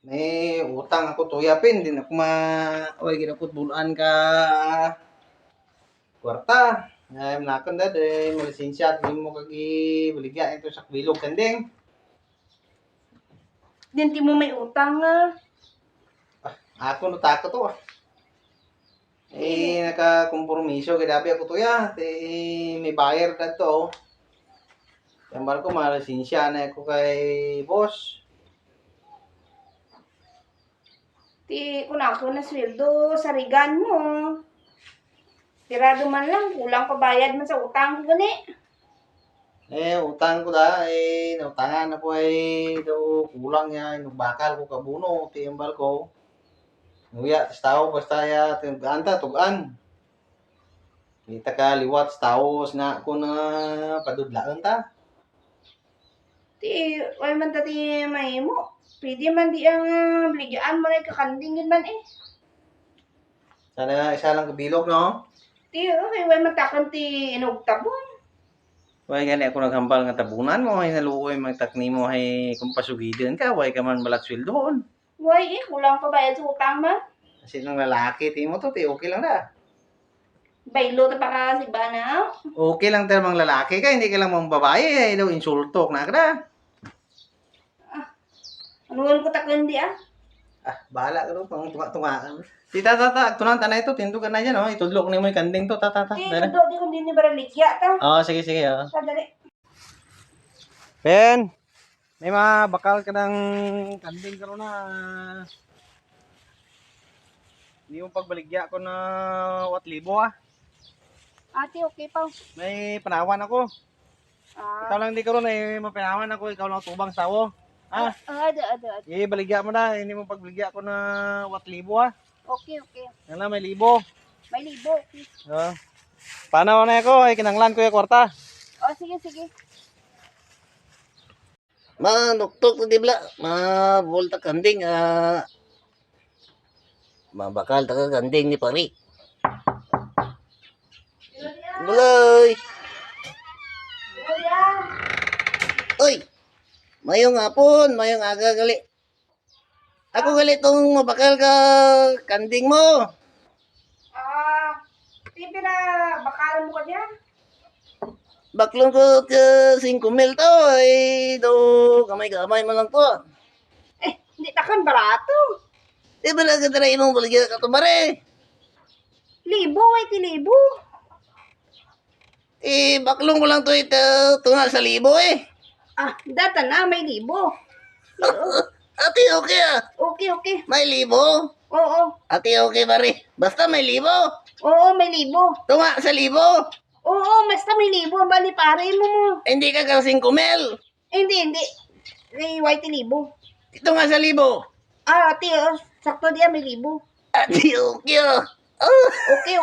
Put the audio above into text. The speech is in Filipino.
May utang ako tuyapin, din ako oy ginapot bulan ka kwarta. Ay manakon da de malisensya di mo kagi baligya ito sa bilog kanding. Dinti mo may utang nga. Ako no tako to. Naka-kompromiso kaya ako tuya. May buyer na to. Tambal ko malisensya na ako kay boss. Ti kung ako na sweldo sa rigan mo. Tirado man lang, kulang pa bayad man sa utang ko gani. Utang ko da, nautangan ako daw kulang niya, bakal ko kabuno, tiyambal ko. Nguya, tas tao, basta ya, tugan ta, tugan. Kita ka liwat, tao, na ako na padudlaan ta. Ti, wala man tati may mo. Pwede man di ang bligyan mo na kakandingin man eh. Sana isa lang kabilog, no? Ti, okay, wala man takon ti inugtabon. Way gani ako naghambal nga tabunan mo, ay naluoy magtakni mo ay kung pasugidan ka, way ka man balat sweldoon. Why eh, kulang pa bayad sa utang man. Kasi nung lalaki, mo to, okay lang na. Baylo ta pa ka si Bana. Okay lang tayo mga lalaki ka, hindi ka lang mga babae, ay daw insulto na ka na. Anuan ko takon di ah. Bahala ka doon, pang tunga-tunga. Tita, tunan tanay ito, tindugan na yan, oh. Itudlok ni mo yung kanding to, Ti, Dali. kudo di kundi ni baraligya ta. Sige, oh. Sadali. Ben, may mga bakal ka ng kanding ka na. Hindi mo pagbaligya ko na 8,000 Ate, okay pa. May panawan ako. Ikaw lang di ka ron, mapanawan ako, ikaw lang tubang sawo. Ada. Baligya mo na, hindi mo pagbaligya ko na 8,000 Okay. Yan may 1,000. May libo. Okay. Paano na ako, kinanglan ko yung kwarta. Oh, sige. Manuktok di bla volta kanding mabakal ta kanding ni pari Buloy oy mayong hapon mayong aga gali ako gali tong mabakal ka kanding mo Tipi na bakalan mo ka niya? baklong ko ka 5,000 to do gamay man lang to Hindi takan barato. di ba na kadara imong baligya ka tumare Libo, ay tilibo. baklong ko lang to ito tunga sa libo Data na, may libo. ate okay Okay. may libo Oo. ate okay pare basta may libo Oo, may libo. tunga sa libo Oo, basta may libo. Bali, pare mo. hindi ka kasing kumel Hindi. May white libo. ito nga sa libo Ate, sakto diya may libo. ate okay Okay.